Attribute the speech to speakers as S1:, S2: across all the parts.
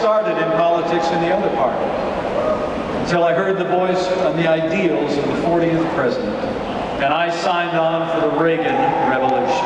S1: started in politics in the other party, until I heard the voice and the ideals of the 40th president, and I signed on for the Reagan Revolution.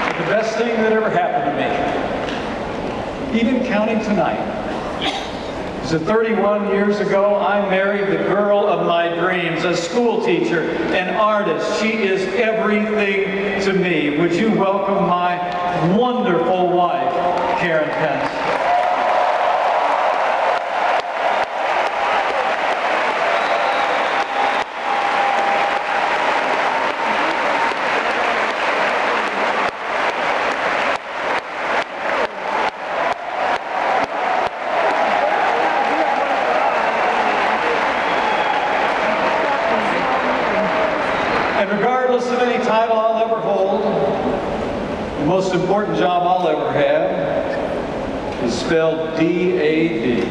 S1: But the best thing that ever happened to me, even counting tonight, is that 31 years ago I married the girl of my dreams, a school teacher, an artist. She is everything to me. Would you welcome my wonderful wife, Karen Pence? And regardless of any title I'll ever hold, the most important job I'll ever have is spelled D-A-D.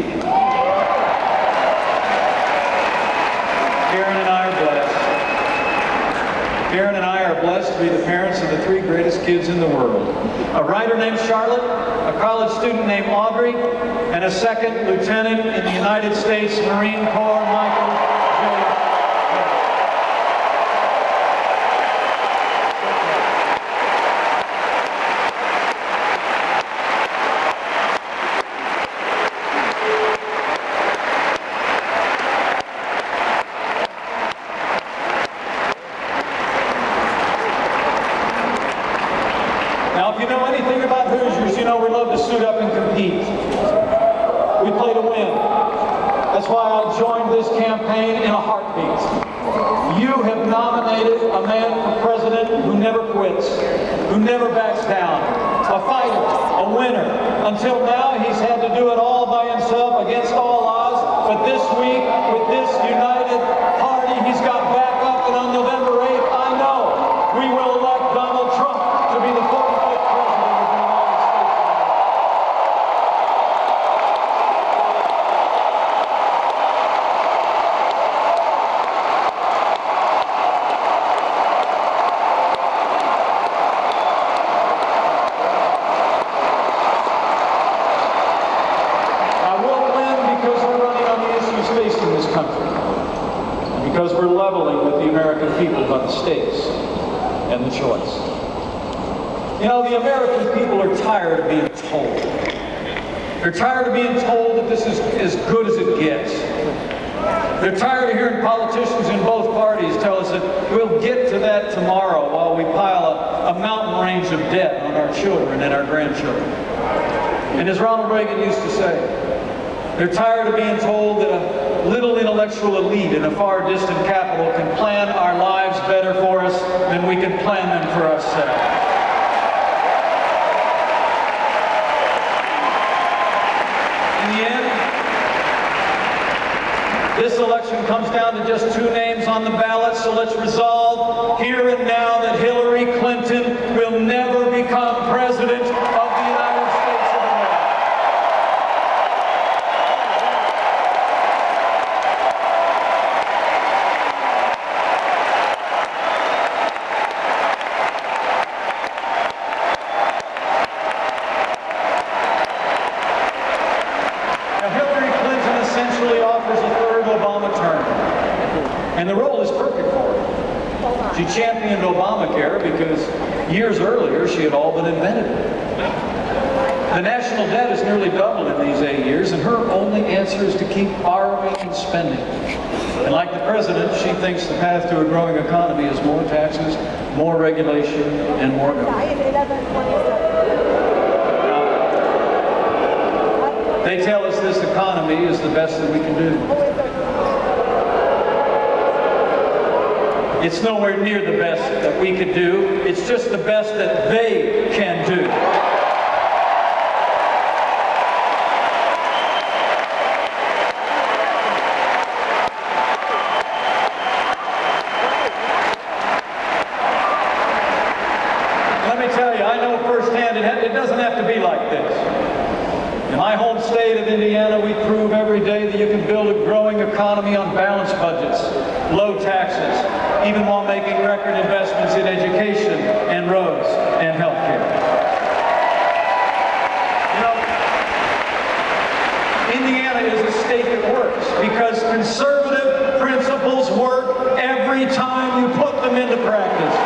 S1: Karen and I are blessed. Karen and I are blessed to be the parents of the three greatest kids in the world. A writer named Charlotte, a college student named Audrey, and a second lieutenant in the United States Marine Corps, Michael J. Now, if you know anything about Hoosiers, you know we love to suit up and compete. We play to win. That's why I joined this campaign in a heartbeat. You have nominated a man for president who never quits, who never backs down, a fighter, a winner. Until now, he's had to do it all by himself against all odds. But this week, with this united party, he's got backup, and on November 8th, I know we will elect Donald Trump to be the 45th president of the United States. I will win because we're running on the issues facing this country, and because we're leveling with the American people about the stakes and the choice. You know, the American people are tired of being told. They're tired of being told that this is as good as it gets. They're tired of hearing politicians in both parties tell us that we'll get to that tomorrow while we pile a mountain range of debt on our children and our grandchildren. And as Ronald Reagan used to say, they're tired of being told that a little intellectual elite in a far distant capital can plan our lives better for us than we can plan them for ourselves. In the end, this election comes down to just two names on the ballot, so let's resolve here and now that Hillary Clinton will never become president of the United States of America. Now, Hillary Clinton essentially offers a third Obama term, and the role is perfect for her. She championed Obamacare because years earlier she had all but invented it. The national debt has nearly doubled in these 8 years, and her only answer is to keep borrowing and spending. And like the president, she thinks the path to a growing economy is more taxes, more regulation, and more government. They tell us this economy is the best that we can do. It's nowhere near the best that we could do. It's just the best that they can do. Let me tell you, I know firsthand it doesn't have to be like this. In my home state of Indiana, we prove every day that you can build a growing economy on balanced budgets, low taxes, even while making record investments in education and roads and health care. You know, Indiana is a state that works because conservative principles work every time you put them into practice.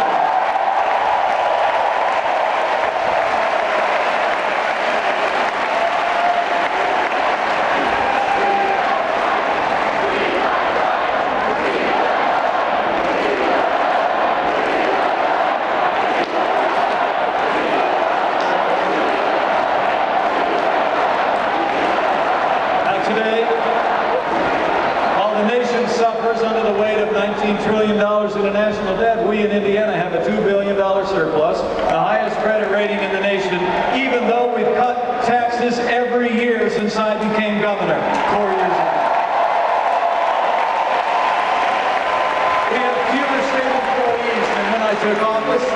S1: Under the weight of $19 trillion in a national debt, we in Indiana have a $2 billion surplus, the highest credit rating in the nation, even though we've cut taxes every year since I became governor 4 years ago. We have fewer state employees than when I took office,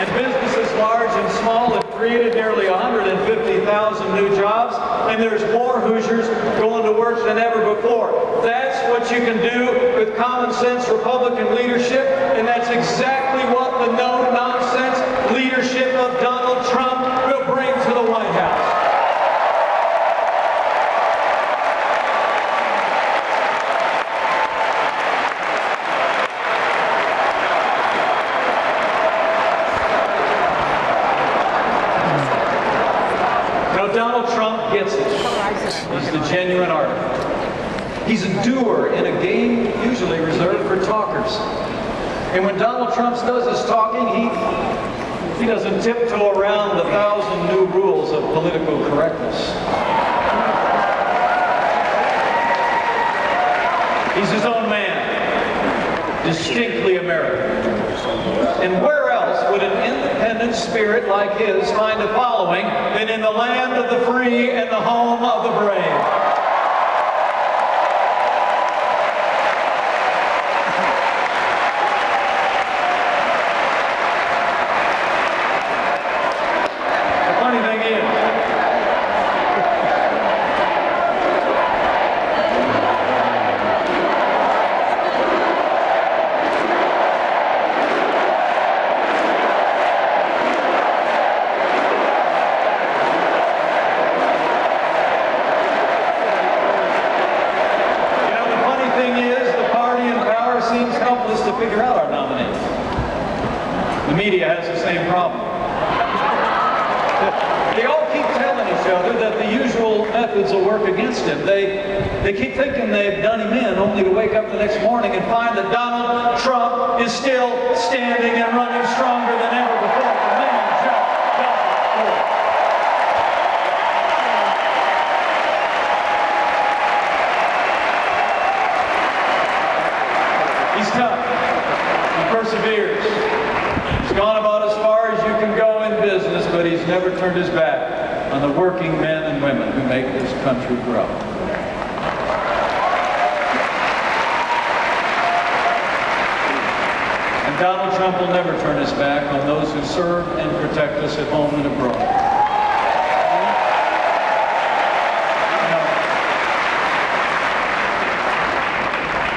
S1: and businesses large and small have created nearly 150,000 new jobs, and there's more Hoosiers going to work than ever before. That's what you can do with common sense Republican leadership, and that's exactly what the no-nonsense leadership of Donald Trump will bring to the White House. Donald Trump gets it. He's the genuine artist. He's a doer in a game usually reserved for talkers. And when Donald Trump does his talking, he doesn't tiptoe around the 1,000 new rules of political correctness. He's his own man, distinctly American. And where else would an independent spirit like his find a following than in the land of the free and the home of the brave? To figure out our nominee. The media has the same problem. They all keep telling each other that the usual methods will work against him. They keep thinking they've done him in, only to wake up the next morning and find that Donald Trump is still standing and running stronger than ever before. The man just doesn't quit. He's tough. Perseveres. He's gone about as far as you can go in business, but he's never turned his back on the working men and women who make this country grow. And Donald Trump will never turn his back on those who serve and protect us at home and abroad.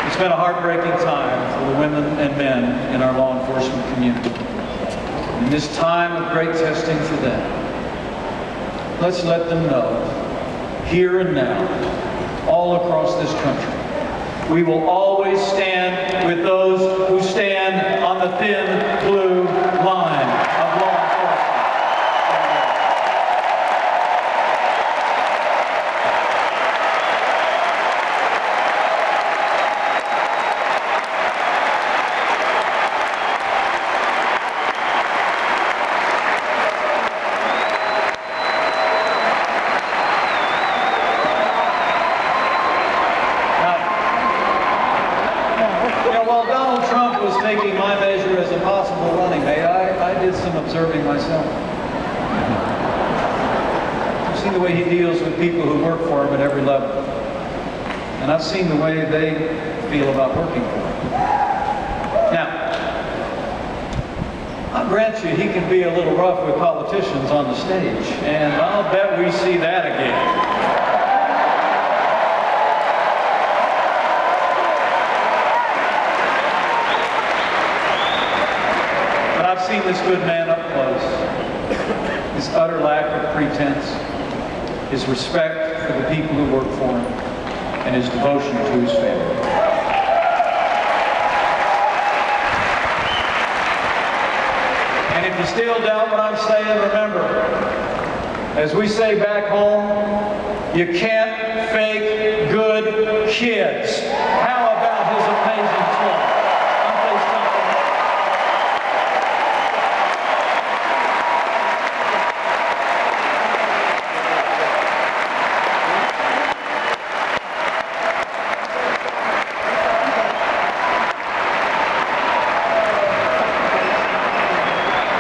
S1: It's been a heartbreaking time for the women and men in our law enforcement community. In this time of great testing for them, let's let them know, here and now, all across this country, we will always stand with those who stand on the thin blue line of law enforcement. Taking my measure as a possible running mate, I did some observing myself. I've seen the way he deals with people who work for him at every level. And I've seen the way they feel about working for him. Now, I'll grant you he can be a little rough with politicians on the stage, and I'll bet we see that again. this good man up close, his utter lack of pretense, his respect for the people who work for him, and his devotion to his family. And if you still doubt what I'm saying, remember, as we say back home, you can't fake good kids. How about his amazing children? Aren't they something?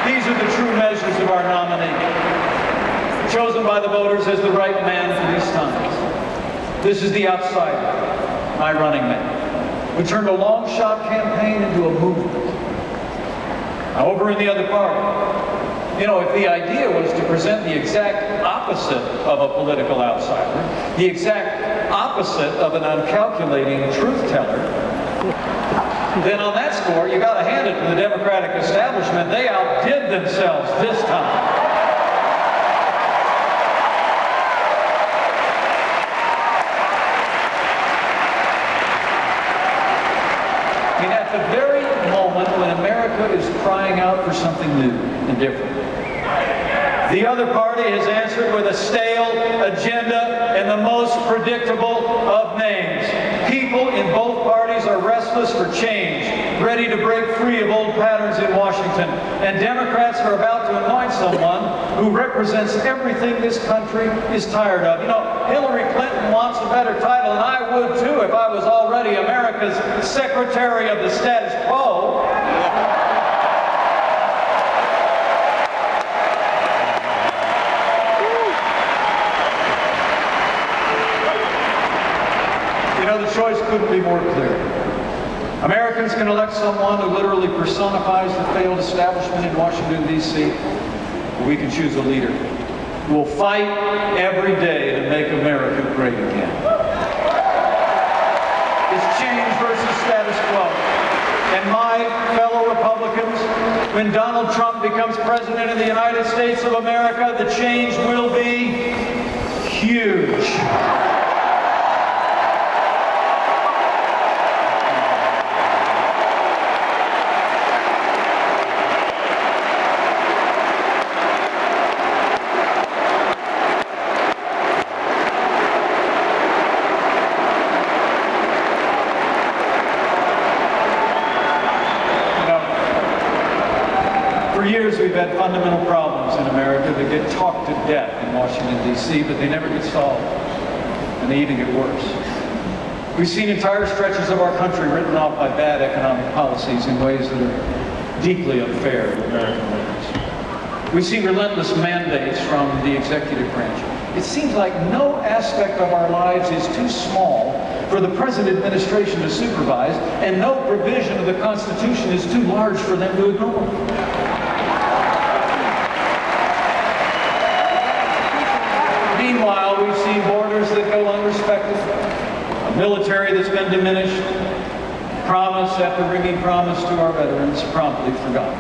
S1: These are the true measures of our nominee, chosen by the voters as the right man for these times. This is the outsider, my running mate, who turned a long shot campaign into a movement. Now, over in the other party, if the idea was to present the exact opposite of a political outsider, the exact opposite of an uncalculating truth teller, then on that score, you got to hand it to the Democratic establishment. They outdid themselves this time. At the very moment when America is crying out for something new and different, the other party has answered with a stale agenda and the most predictable of names. People in both parties are restless for change, ready to break free of old patterns in Washington. And Democrats are about to anoint someone who represents everything this country is tired of. Hillary Clinton wants a better title, and I would too if I was already America's Secretary of the Status Quo. The choice couldn't be more clear. Americans can elect someone who literally personifies the failed establishment in Washington, D.C. We can choose a leader who will fight every day to make America great again. It's change versus status quo. And my fellow Republicans, when Donald Trump becomes president of the United States of America, the change will be huge. For years we've had fundamental problems in America that get talked to death in Washington, D.C., but they never get solved, and they even get worse. We've seen entire stretches of our country written off by bad economic policies in ways that are deeply unfair to American workers. We see relentless mandates from the executive branch. It seems like no aspect of our lives is too small for the present administration to supervise, and no provision of the Constitution is too large for them to ignore. Meanwhile, we've seen borders that go unrespected, a military that's been diminished, promise after ringing promise to our veterans promptly forgotten.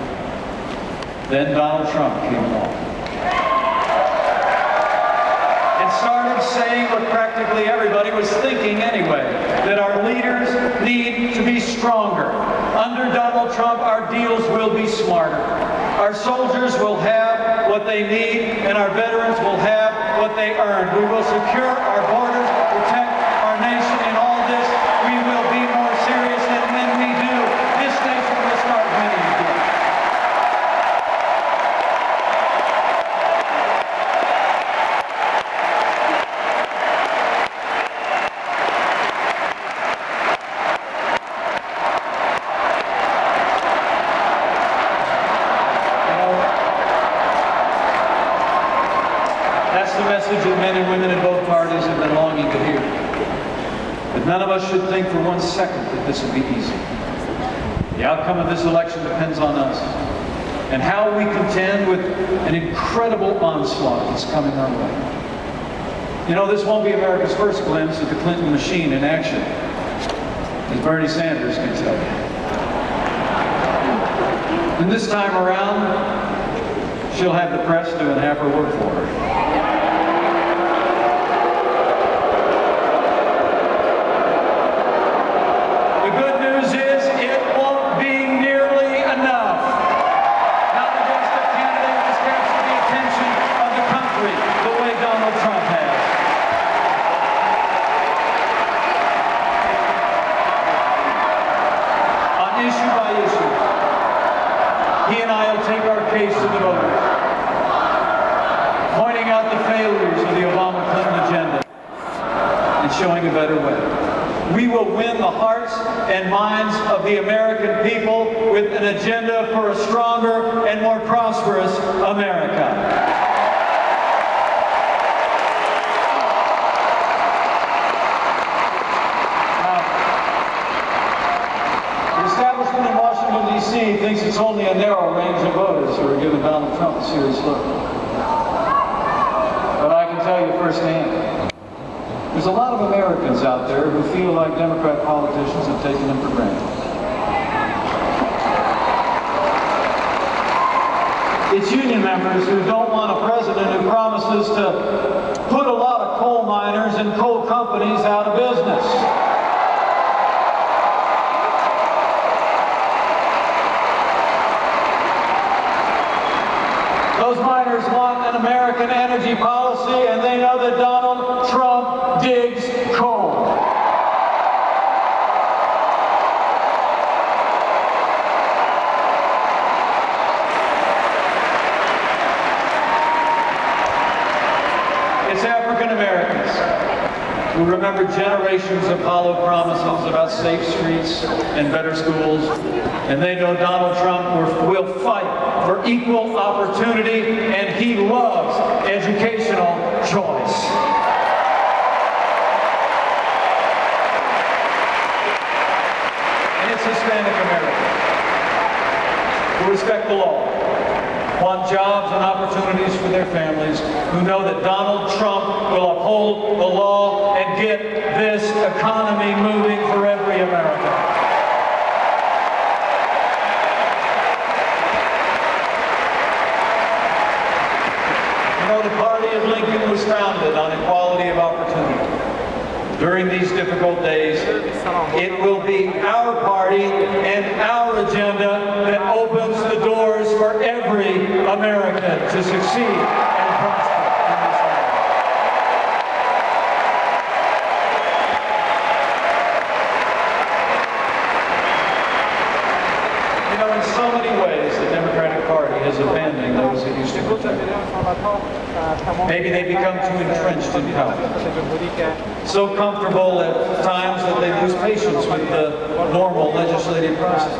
S1: Then Donald Trump came along and started saying what practically everybody was thinking anyway, that our leaders need to be stronger. Under Donald Trump, our deals will be smarter. Our soldiers will have what they need, and our veterans will have what they earned. We will secure our borders, protect our nation. In all this, we will be more serious, and when we do, this nation will start winning again. That's the message that men and women in both parties have been longing to hear. But none of us should think for 1 second that this will be easy. The outcome of this election depends on us and how we contend with an incredible onslaught that's coming our way. This won't be America's first glimpse of the Clinton machine in action, as Bernie Sanders can tell you. The this time around, she'll have the press doing half her work for her. The good news is it won't be nearly enough. Not against a candidate who's captured the attention of the country the way Donald Trump has. On issue by issue, he and I will take our case to the voters, pointing out the failures of the Obama-Clinton agenda and showing a better way. We will win the hearts and minds of the American people with an agenda for a stronger and more prosperous America. The establishment in Washington, D.C. thinks it's only a narrow range of voters who are giving Donald Trump a serious look. But I can tell you firsthand, there's a lot of Americans out there who feel like Democrat politicians have taken them for granted. It's union members who don't want a president who promises to put a lot of coal miners and coal companies out of business. Those miners want an American energy policy, and they know that Donald Trump digs coal. It's African Americans who remember generations of hollow promises about safe streets and better schools, and they know Donald Trump will fight for equal opportunity, and he loves educational choice. And it's Hispanic Americans who respect the law, want jobs and opportunities for their families, who know that Donald Trump will uphold the law and get this economy moving for every American. The party of Lincoln was founded on equality of opportunity. During these difficult days, it will be our party and our agenda that opens the doors for every American to succeed and prosper in this land. You know, in so many ways, the Democratic Party has abandoned those it used to protect. Maybe they become too entrenched in power, so comfortable at times that they lose patience with the normal legislative process.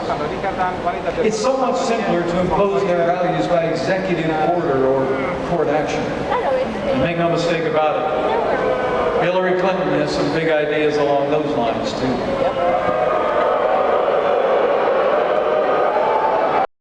S1: It's so much simpler to impose their values by executive order or court action. And make no mistake about it, Hillary Clinton has some big ideas along those lines too.